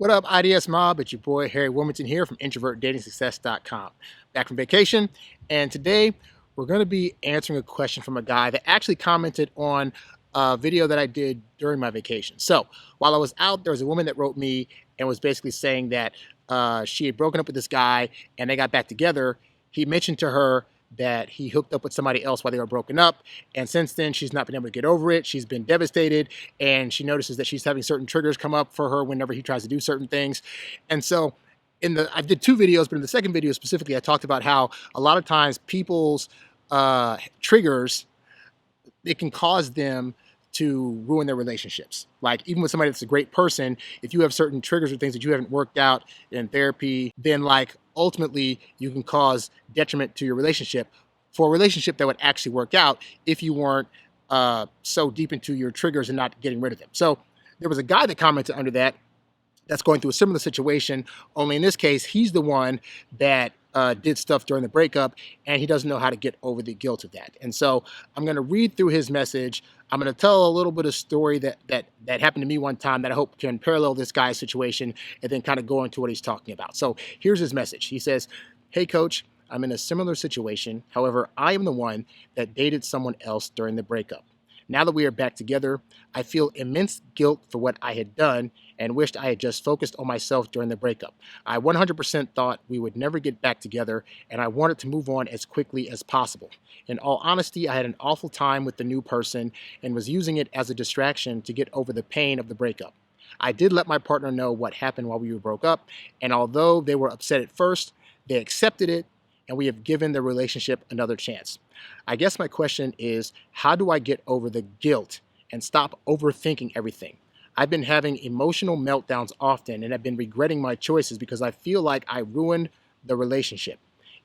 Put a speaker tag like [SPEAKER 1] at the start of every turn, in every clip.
[SPEAKER 1] What up, IDS Mob? It's your boy, HarryWilmington here from IntrovertDatingSuccess.com. Back from vacation, and today we're going to be answering a question from a guy that actually commented on a video that I did during my vacation. So, while I was out, there was a woman that wrote me and was basically saying that she had broken up with this guy and they got back together. He mentioned to her that he hooked up with somebody else while they were broken up. And since then, she's not been able to get over it. She's been devastated. And she notices that she's having certain triggers come up for her whenever he tries to do certain things. And so I did two videos, but in the second video specifically, I talked about how a lot of times people's triggers, it can cause them to ruin their relationships. Like even with somebody that's a great person, if you have certain triggers or things that you haven't worked out in therapy, then like ultimately you can cause detriment to your relationship for a relationship that would actually work out if you weren't so deep into your triggers and not getting rid of them. So there was a guy that commented under that's going through a similar situation, only in this case, he's the one that did stuff during the breakup, and he doesn't know how to get over the guilt of that. And so I'm going to read through his message. I'm going to tell a little bit of story that happened to me one time that I hope can parallel this guy's situation, and then kind of go into what he's talking about. So here's his message. He says, "Hey, coach, I'm in a similar situation. However, I am the one that dated someone else during the breakup. Now that we are back together, I feel immense guilt for what I had done and wished I had just focused on myself during the breakup. I 100% thought we would never get back together, and I wanted to move on as quickly as possible. In all honesty, I had an awful time with the new person and was using it as a distraction to get over the pain of the breakup. I did let my partner know what happened while we broke up, and although they were upset at first, they accepted it, and we have given the relationship another chance. I guess my question is, how do I get over the guilt and stop overthinking everything? I've been having emotional meltdowns often and have been regretting my choices because I feel like I ruined the relationship.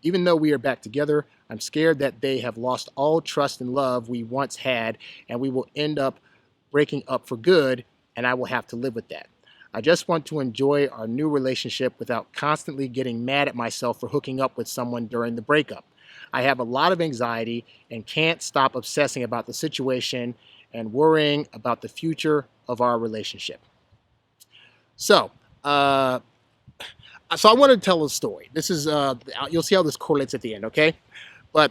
[SPEAKER 1] Even though we are back together, I'm scared that they have lost all trust and love we once had, and we will end up breaking up for good, and I will have to live with that. I just want to enjoy our new relationship without constantly getting mad at myself for hooking up with someone during the breakup. I have a lot of anxiety and can't stop obsessing about the situation and worrying about the future of our relationship." So I want to tell a story. This is, you'll see how this correlates at the end, okay? But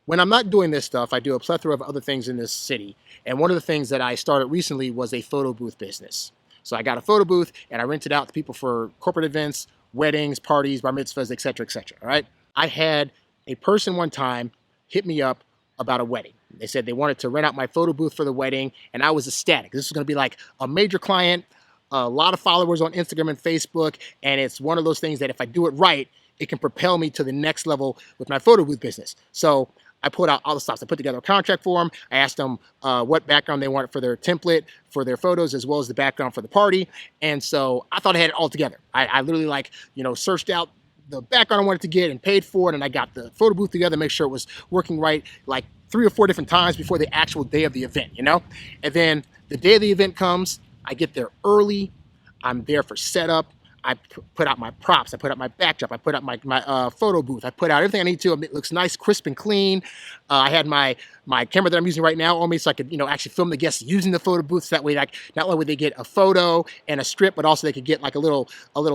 [SPEAKER 1] when I'm not doing this stuff, I do a plethora of other things in this city. And one of the things that I started recently was a photo booth business. So I got a photo booth and I rented out to people for corporate events, weddings, parties, bar mitzvahs, et cetera, all right? I had a person one time hit me up about a wedding. They said they wanted to rent out my photo booth for the wedding, and I was ecstatic. This is going to be like a major client, a lot of followers on Instagram and Facebook, and it's one of those things that if I do it right, it can propel me to the next level with my photo booth business. So I put out all the stops. I put together a contract for them. I asked them what background they wanted for their template, for their photos, as well as the background for the party. And so I thought I had it all together. I literally searched out the background I wanted to get and paid for it, and I got the photo booth together, make sure it was working right, like 3 or 4 different times before the actual day of the event, And then the day of the event comes, I get there early, I'm there for setup, I put out my props, I put out my backdrop, I put out my photo booth, I put out everything I need to. It looks nice, crisp, and clean. I had my camera that I'm using right now on me so I could, actually film the guests using the photo booth. So that way, like, not only would they get a photo and a strip, but also they could get like a little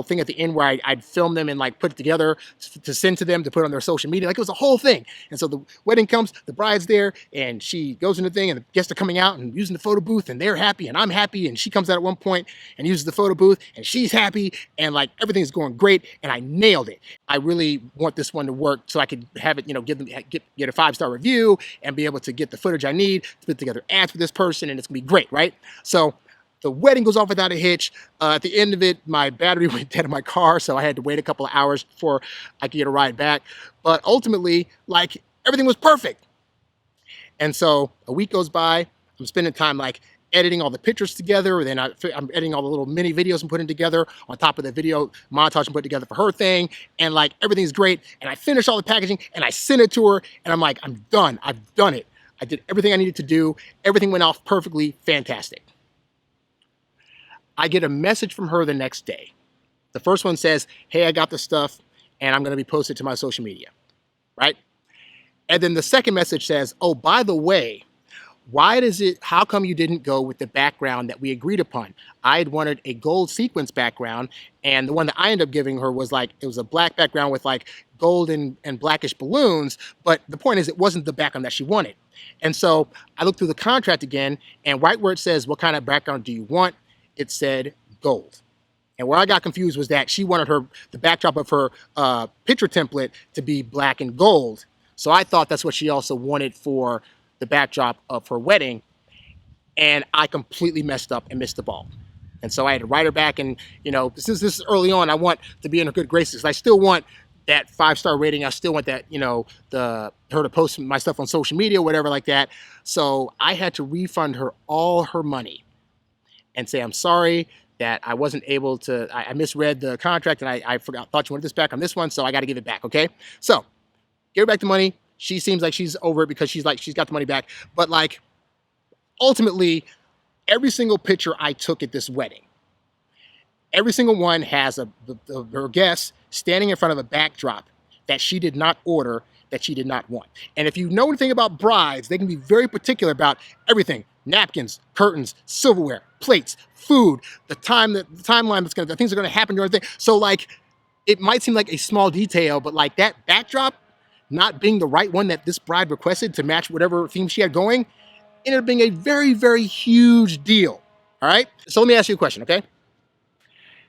[SPEAKER 1] thing at the end where I'd film them and like put it together to send to them to put on their social media. Like it was a whole thing. And so the wedding comes, the bride's there, and she goes in the thing, and the guests are coming out and using the photo booth, and they're happy, and I'm happy, and she comes out at one point and uses the photo booth, and she's happy, and like everything's going great, and I nailed it. I really want this one to work so I could have it, get a 5-star review and be able to get the footage I need to put together ads for this person, and it's gonna be great, right? So the wedding goes off without a hitch. At the end of it, my battery went dead in my car, so I had to wait a couple of hours before I could get a ride back. But ultimately, like, everything was perfect. And so a week goes by, I'm spending time like editing all the pictures together, then I'm editing all the little mini videos I'm putting together on top of the video montage I'm putting together for her thing, and like everything's great, and I finish all the packaging and I send it to her, and I'm like, I'm done, I've done it. I did everything I needed to do, everything went off perfectly, fantastic. I get a message from her the next day. The first one says, "Hey, I got the stuff and I'm gonna be posted to my social media," right? And then the second message says, "Oh, by the way, how come you didn't go with the background that we agreed upon? I had wanted a gold sequence background, and the one that I ended up giving her was like, it was a black background with like gold and blackish balloons, but the point is it wasn't the background that she wanted. And so I looked through the contract again, and right where it says, what kind of background do you want? It said gold. And where I got confused was that she wanted the backdrop of her picture template to be black and gold. So I thought that's what she also wanted for the backdrop of her wedding. And I completely messed up and missed the ball. And so I had to write her back. And, since this is early on, I want to be in her good graces. I still want that 5-star rating. I still want that, her to post my stuff on social media, whatever like that. So I had to refund her all her money and say, I'm sorry that I wasn't able to, I misread the contract and I thought you wanted this back on this one, so I got to give it back, okay? So, give her back the money. She seems like she's over it because she's got the money back. But ultimately, every single picture I took at this wedding, every single one has her guest standing in front of a backdrop that she did not order, that she did not want. And if you know anything about brides, they can be very particular about everything. Napkins, curtains, silverware, plates, food, the timeline the things that are going to happen during the thing. So it might seem like a small detail, but that backdrop not being the right one that this bride requested to match whatever theme she had going ended up being a very, very huge deal. All right. So let me ask you a question. Okay.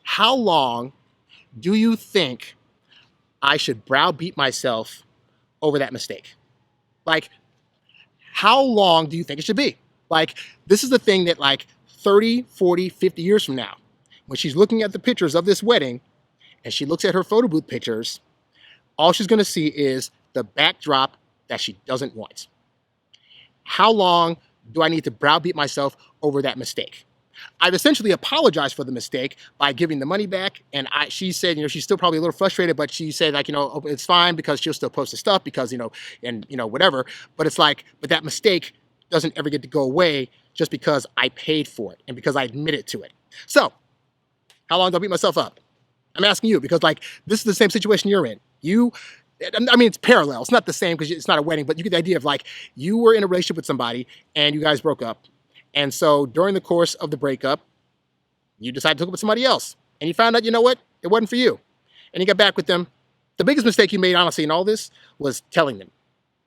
[SPEAKER 1] How long do you think I should browbeat myself over that mistake? How long do you think it should be? This is the thing that 30, 40, 50 years from now, when she's looking at the pictures of this wedding and she looks at her photo booth pictures, all she's going to see is the backdrop that she doesn't want. How long do I need to browbeat myself over that mistake? I've essentially apologized for the mistake by giving the money back. And she said, she's still probably a little frustrated, but she said it's fine because she'll still post the stuff because, whatever. But it's but that mistake doesn't ever get to go away just because I paid for it and because I admitted to it. So how long do I beat myself up? I'm asking you because this is the same situation you're in. It's parallel. It's not the same because it's not a wedding, but you get the idea of you were in a relationship with somebody and you guys broke up. And so during the course of the breakup, you decided to hook up with somebody else and you found out, you know what? It wasn't for you. And you got back with them. The biggest mistake you made, honestly, in all this was telling them.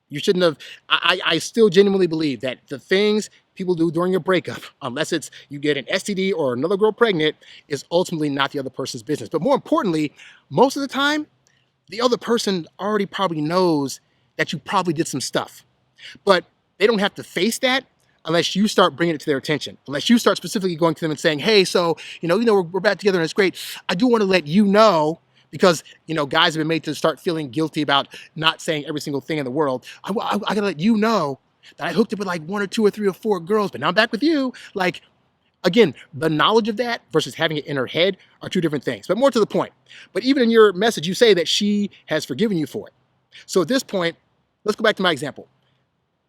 [SPEAKER 1] You shouldn't have. I still genuinely believe that the things people do during a breakup, unless it's you get an STD or another girl pregnant, is ultimately not the other person's business. But more importantly, most of the time, the other person already probably knows that you probably did some stuff. But they don't have to face that unless you start bringing it to their attention, unless you start specifically going to them and saying, hey, so, we're back together and it's great. I do want to let you know, because, guys have been made to start feeling guilty about not saying every single thing in the world. I got to let you know that I hooked up with 1 or 2 or 3 or 4 girls, but now I'm back with you. Again, the knowledge of that versus having it in her head are two different things, but more to the point. But even in your message, you say that she has forgiven you for it. So at this point, let's go back to my example.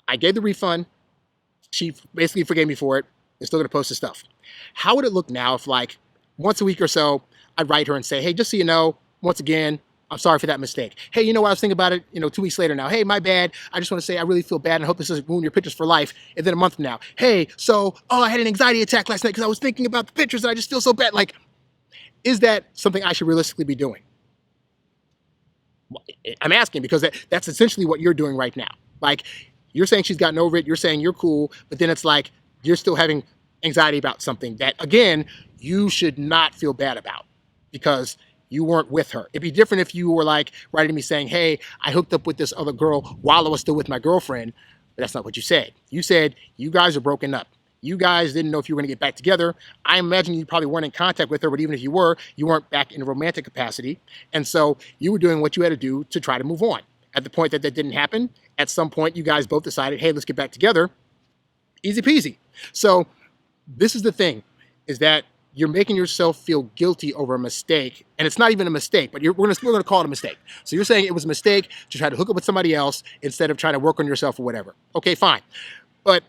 [SPEAKER 1] I gave the refund. She basically forgave me for it. They're still going to post the stuff. How would it look now if once a week or so, I'd write her and say, hey, just so you know, once again, I'm sorry for that mistake. Hey, you know what? I was thinking about it, 2 weeks later now. Hey, my bad. I just want to say I really feel bad and I hope this doesn't ruin your pictures for life. And then a month from now, hey, I had an anxiety attack last night because I was thinking about the pictures and I just feel so bad. Is that something I should realistically be doing? I'm asking because that's essentially what you're doing right now. You're saying she's gotten over it. You're saying you're cool, but then it's you're still having anxiety about something that, again, you should not feel bad about because you weren't with her. It'd be different if you were writing me saying, hey, I hooked up with this other girl while I was still with my girlfriend. But that's not what you said. You said you guys are broken up. You guys didn't know if you were going to get back together. I imagine you probably weren't in contact with her, but even if you were, you weren't back in a romantic capacity. And so you were doing what you had to do to try to move on. At the point that didn't happen, at some point you guys both decided, hey, let's get back together. Easy peasy. So this is the thing, is that you're making yourself feel guilty over a mistake. And it's not even a mistake, but we're going to call it a mistake. So you're saying it was a mistake to try to hook up with somebody else instead of trying to work on yourself or whatever. Okay, fine. But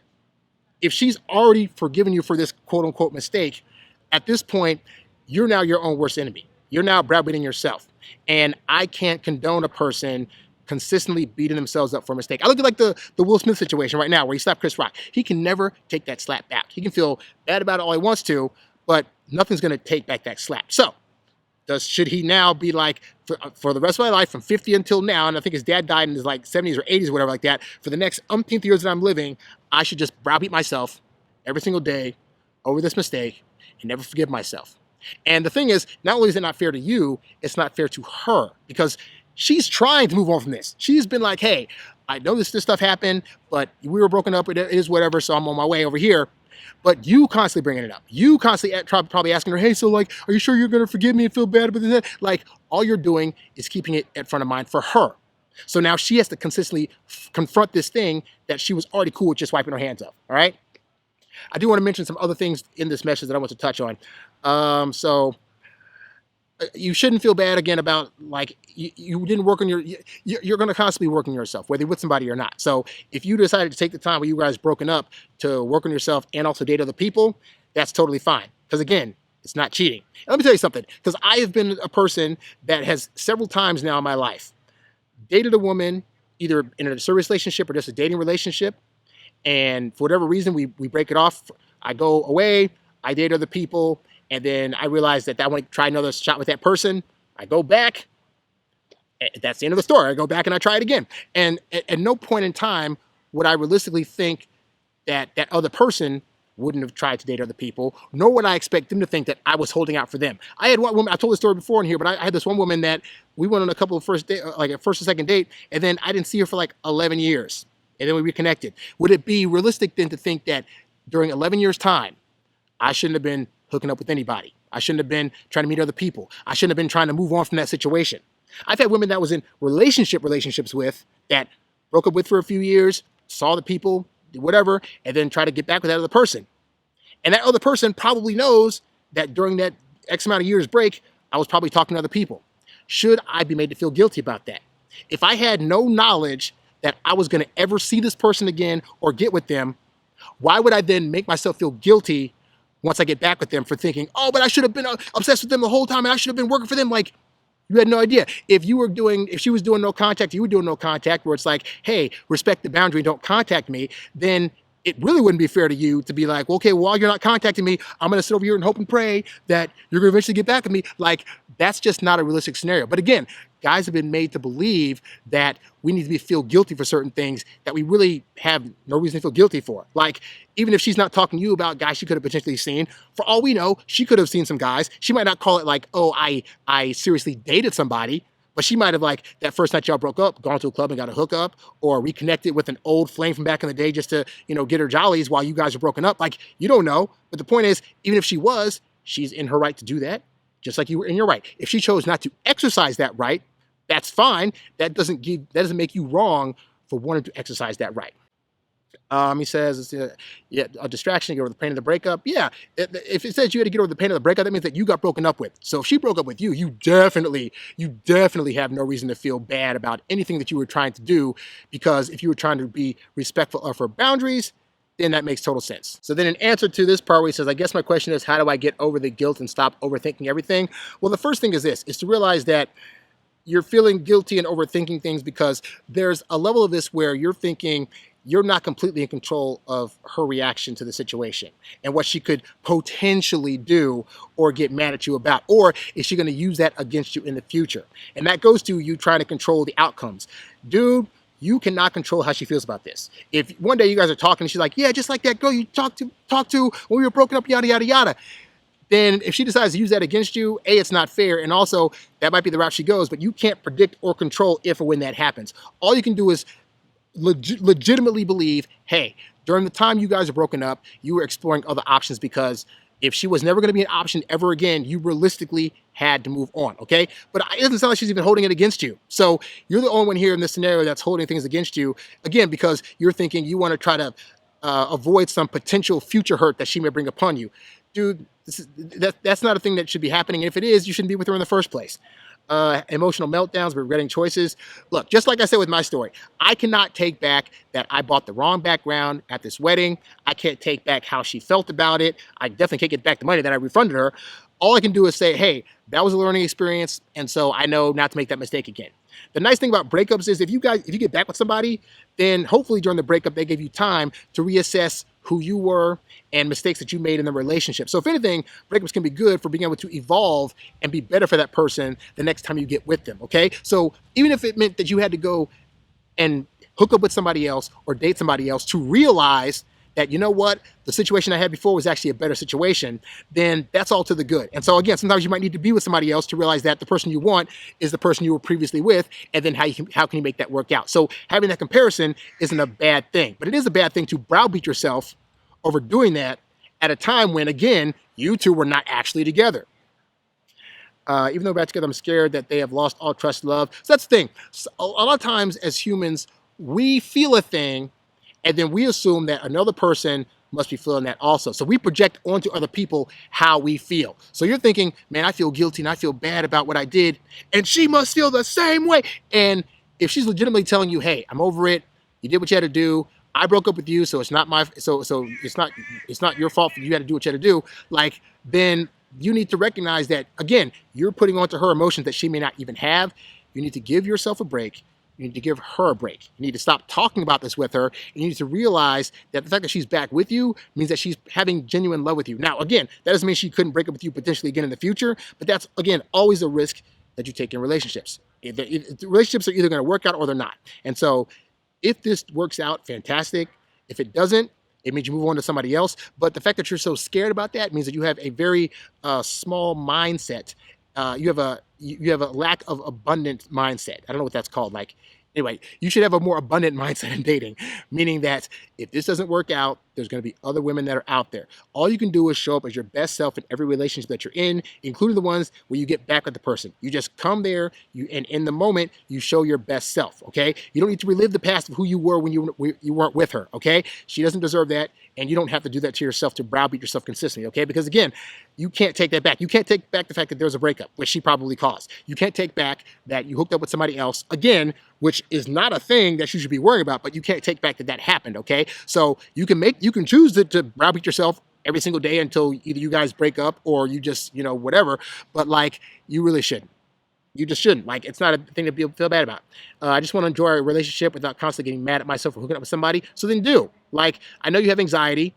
[SPEAKER 1] if she's already forgiven you for this quote unquote mistake, at this point, you're now your own worst enemy. You're now browbeating yourself. And I can't condone a person consistently beating themselves up for a mistake. I look at like the Will Smith situation right now where he slapped Chris Rock. He can never take that slap back. He can feel bad about it all he wants to, but nothing's going to take back that slap. So should he now be like, for the rest of my life, from 50 until now, and I think his dad died in his like 70s or 80s or whatever like that, for the next umpteenth years that I'm living, I should just browbeat myself every single day over this mistake and never forgive myself. And the thing is, not only is it not fair to you, it's not fair to her, because she's trying to move on from this. She's been like, hey, I know this stuff happened, but we were broken up, it is whatever, so I'm on my way over here. But you constantly bringing it up. You constantly probably asking her, hey, so like, are you sure you're going to forgive me and feel bad about this? Like, all you're doing is keeping it at front of mind for her. So now she has to consistently confront this thing that she was already cool with just wiping her hands of, all right? I do want to mention some other things in this message that I want to touch on. You shouldn't feel bad again about like you didn't work on you're going to constantly work on yourself, whether you're with somebody or not. So if you decided to take the time when you guys broken up to work on yourself and also date other people, that's totally fine. Because again, it's not cheating. And let me tell you something, because I have been a person that has several times now in my life dated a woman either in a serious relationship or just a dating relationship. And for whatever reason, we break it off. I go away, I date other people, and then I realize that I want to try another shot with that person. I go back. That's the end of the story. I go back and I try it again. And at no point in time would I realistically think that that other person wouldn't have tried to date other people, nor would I expect them to think that I was holding out for them. I had one woman, I told this story before in here, but I had this one woman that we went on a couple of first or second date, and then I didn't see her for like 11 years. And then we reconnected. Would it be realistic then to think that during 11 years' time, I shouldn't have been hooking up with anybody? I shouldn't have been trying to meet other people. I shouldn't have been trying to move on from that situation. I've had women that was in relationships with that broke up with for a few years, saw the people, did whatever, and then try to get back with that other person. And that other person probably knows that during that X amount of years break, I was probably talking to other people. Should I be made to feel guilty about that? If I had no knowledge that I was going to ever see this person again or get with them, why would I then make myself feel guilty once I get back with them for thinking, oh, but I should have been obsessed with them the whole time and I should have been working for them? Like, you had no idea. If she was doing no contact, you were doing no contact, where it's like, hey, respect the boundary, don't contact me, then it really wouldn't be fair to you to be like, well, okay, while you're not contacting me, I'm going to sit over here and hope and pray that you're going to eventually get back with me. Like, that's just not a realistic scenario. But again, guys have been made to believe that we need to feel guilty for certain things that we really have no reason to feel guilty for. Like, even if she's not talking to you about guys she could have potentially seen, for all we know, she could have seen some guys. She might not call it like, oh, I seriously dated somebody, but she might have, like, that first night y'all broke up, gone to a club and got a hookup, or reconnected with an old flame from back in the day just to, get her jollies while you guys are broken up. Like, you don't know. But the point is, even if she was, she's in her right to do that, just like you were in your right. If she chose not to exercise that right, that's fine. That doesn't make you wrong for wanting to exercise that right. He says, a distraction to get over the pain of the breakup. Yeah, if it says you had to get over the pain of the breakup, that means that you got broken up with. So if she broke up with you, you definitely have no reason to feel bad about anything that you were trying to do, because if you were trying to be respectful of her boundaries, then that makes total sense. So then in answer to this part where he says, I guess my question is, how do I get over the guilt and stop overthinking everything? Well, the first thing is to realize that you're feeling guilty and overthinking things because there's a level of this where you're thinking you're not completely in control of her reaction to the situation and what she could potentially do or get mad at you about, or is she going to use that against you in the future? And that goes to you trying to control the outcomes. Dude, you cannot control how she feels about this. If one day you guys are talking and she's like, yeah, just like that girl you talked to when we were broken up, yada, yada, yada. Then if she decides to use that against you, A, it's not fair, and also that might be the route she goes, but you can't predict or control if or when that happens. All you can do is legitimately believe, hey, during the time you guys are broken up, you were exploring other options, because if she was never going to be an option ever again, you realistically had to move on, okay? But it doesn't sound like she's even holding it against you. So you're the only one here in this scenario that's holding things against you, again, because you're thinking you want to try to avoid some potential future hurt that she may bring upon you. Dude, that's not a thing that should be happening. And if it is, you shouldn't be with her in the first place. Emotional meltdowns, regretting choices. Look, just like I said with my story, I cannot take back that I bought the wrong background at this wedding. I can't take back how she felt about it. I definitely can't get back the money that I refunded her. all I can do is say, hey, that was a learning experience, and so I know not to make that mistake again. The nice thing about breakups is if you get back with somebody, then hopefully during the breakup, they give you time to reassess who you were and mistakes that you made in the relationship. So if anything, breakups can be good for being able to evolve and be better for that person the next time you get with them, okay? So even if it meant that you had to go and hook up with somebody else or date somebody else to realize that, you know what, the situation I had before was actually a better situation, then that's all to the good. And so again, sometimes you might need to be with somebody else to realize that the person you want is the person you were previously with, and then how can you make that work out? So having that comparison isn't a bad thing, but it is a bad thing to browbeat yourself over doing that at a time when, again, you two were not actually together. Even though we're back together, I'm scared that they have lost all trust and love. So that's the thing. So a lot of times as humans, we feel a thing, and then we assume that another person must be feeling that also. So we project onto other people how we feel. So you're thinking, man, I feel guilty and I feel bad about what I did, and she must feel the same way. And if she's legitimately telling you, hey, I'm over it, you did what you had to do, I broke up with you, so it's not it's not your fault for you had to do what you had to do, like, then you need to recognize that, again, you're putting onto her emotions that she may not even have. You need to give yourself a break. You need to give her a break. You need to stop talking about this with her. And you need to realize that the fact that she's back with you means that she's having genuine love with you. Now, again, that doesn't mean she couldn't break up with you potentially again in the future, but that's, again, always a risk that you take in relationships. Relationships are either going to work out or they're not. And so if this works out, fantastic. If it doesn't, it means you move on to somebody else. But the fact that you're so scared about that means that you have a very small mindset. You have a lack of abundant mindset. I don't know what that's called. Like, anyway, you should have a more abundant mindset in dating, meaning that if this doesn't work out, there's going to be other women that are out there. All you can do is show up as your best self in every relationship that you're in, including the ones where you get back with the person. You just come there, and in the moment, you show your best self, okay? You don't need to relive the past of who you were when you weren't with her, okay? She doesn't deserve that, and you don't have to do that to yourself to browbeat yourself consistently, okay? Because again, you can't take that back. You can't take back the fact that there was a breakup, which she probably caused. You can't take back that you hooked up with somebody else, again, which is not a thing that you should be worrying about, but you can't take back that happened, okay? So you can choose to browbeat yourself every single day until either you guys break up or you just, whatever, but like, you really shouldn't. You just shouldn't. Like, it's not a thing to feel bad about. I just want to enjoy a relationship without constantly getting mad at myself for hooking up with somebody. So then do. Like, I know you have anxiety,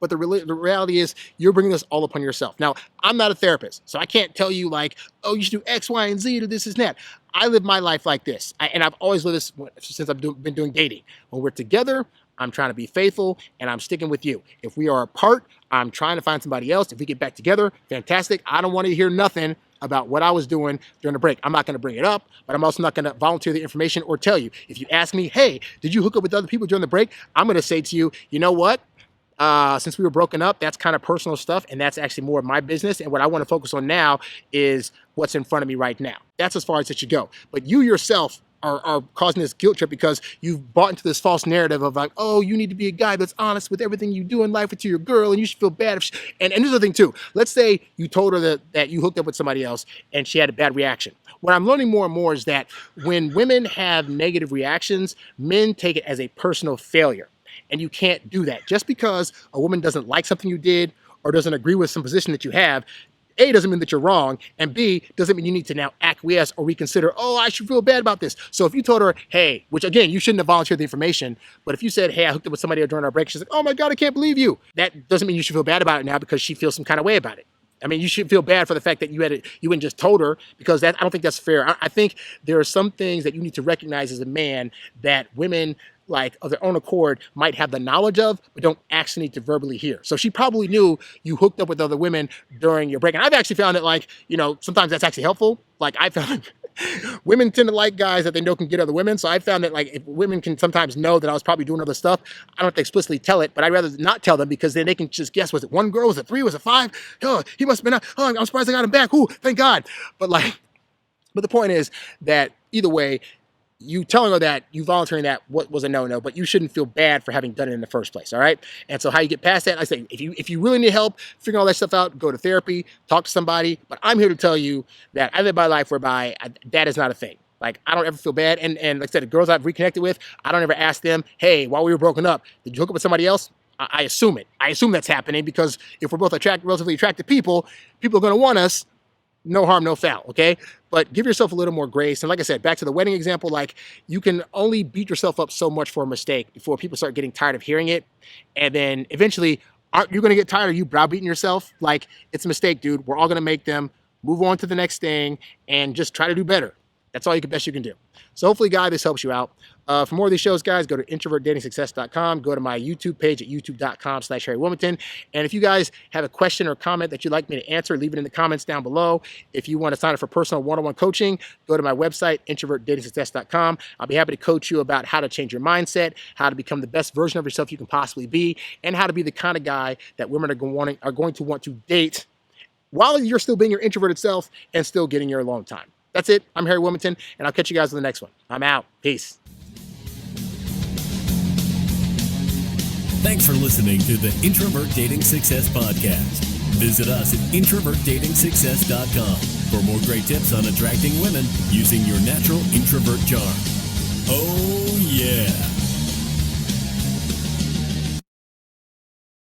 [SPEAKER 1] but the reality is you're bringing this all upon yourself. Now, I'm not a therapist, so I can't tell you like, oh, you should do X, Y, and Z to this and that. I live my life like this. And I've always lived this since I've been doing dating. When we're together, I'm trying to be faithful, and I'm sticking with you. If we are apart, I'm trying to find somebody else. If we get back together, fantastic. I don't want to hear nothing about what I was doing during the break. I'm not going to bring it up, but I'm also not going to volunteer the information or tell you. If you ask me, hey, did you hook up with other people during the break? I'm going to say to you, you know what? Since we were broken up, that's kind of personal stuff, and that's actually more of my business. And what I want to focus on now is what's in front of me right now. That's as far as it should go. But you yourself are causing this guilt trip because you've bought into this false narrative of like, oh, you need to be a guy that's honest with everything you do in life with your girl, and you should feel bad if she, and here's the thing too. Let's say you told her that you hooked up with somebody else and she had a bad reaction. What I'm learning more and more is that when women have negative reactions, men take it as a personal failure. And you can't do that. Just because a woman doesn't like something you did or doesn't agree with some position that you have, A, doesn't mean that you're wrong, and B, doesn't mean you need to now acquiesce or reconsider, oh, I should feel bad about this. So if you told her, hey, which again, you shouldn't have volunteered the information, but if you said, hey, I hooked up with somebody during our break, she's like, oh my God, I can't believe you. That doesn't mean you should feel bad about it now because she feels some kind of way about it. I mean, you should feel bad for the fact that you wouldn't just told her, because I don't think that's fair. I think there are some things that you need to recognize as a man that women, like of their own accord, might have the knowledge of, but don't actually need to verbally hear. So she probably knew you hooked up with other women during your break. And I've actually found that, like, sometimes that's actually helpful. Like, I found women tend to like guys that they know can get other women. So I found that, like, if women can sometimes know that I was probably doing other stuff, I don't have to explicitly tell it, but I'd rather not tell them, because then they can just guess, was it one girl? Was it three? Was it five? Oh, he must have been, I'm surprised I got him back. Ooh, thank God. But the point is that either way, you telling her that, you volunteering that, what was a no-no, but you shouldn't feel bad for having done it in the first place, all right? And so how you get past that, I say, if you really need help figuring all that stuff out, go to therapy, talk to somebody, but I'm here to tell you that I live my life whereby that is not a thing. Like, I don't ever feel bad, and like I said, the girls I've reconnected with, I don't ever ask them, hey, while we were broken up, did you hook up with somebody else? I assume it. I assume that's happening because if we're both relatively attractive people are going to want us. No harm, no foul, okay? But give yourself a little more grace. And like I said, back to the wedding example, like you can only beat yourself up so much for a mistake before people start getting tired of hearing it. And then eventually, aren't you going to get tired of you browbeating yourself? Like, it's a mistake, dude. We're all going to make them. Move on to the next thing and just try to do better. That's all best you can do. So hopefully, guys, this helps you out. For more of these shows, guys, go to introvertdatingsuccess.com. Go to my YouTube page at youtube.com/HarryWilmington. And if you guys have a question or comment that you'd like me to answer, leave it in the comments down below. If you want to sign up for personal one-on-one coaching, go to my website, introvertdatingsuccess.com. I'll be happy to coach you about how to change your mindset, how to become the best version of yourself you can possibly be, and how to be the kind of guy that women are going to want to date while you're still being your introverted self and still getting your alone time. That's it. I'm Harry Wilmington, and I'll catch you guys on the next one. I'm out. Peace.
[SPEAKER 2] Thanks for listening to the Introvert Dating Success Podcast. Visit us at introvertdatingsuccess.com for more great tips on attracting women using your natural introvert charm. Oh, yeah.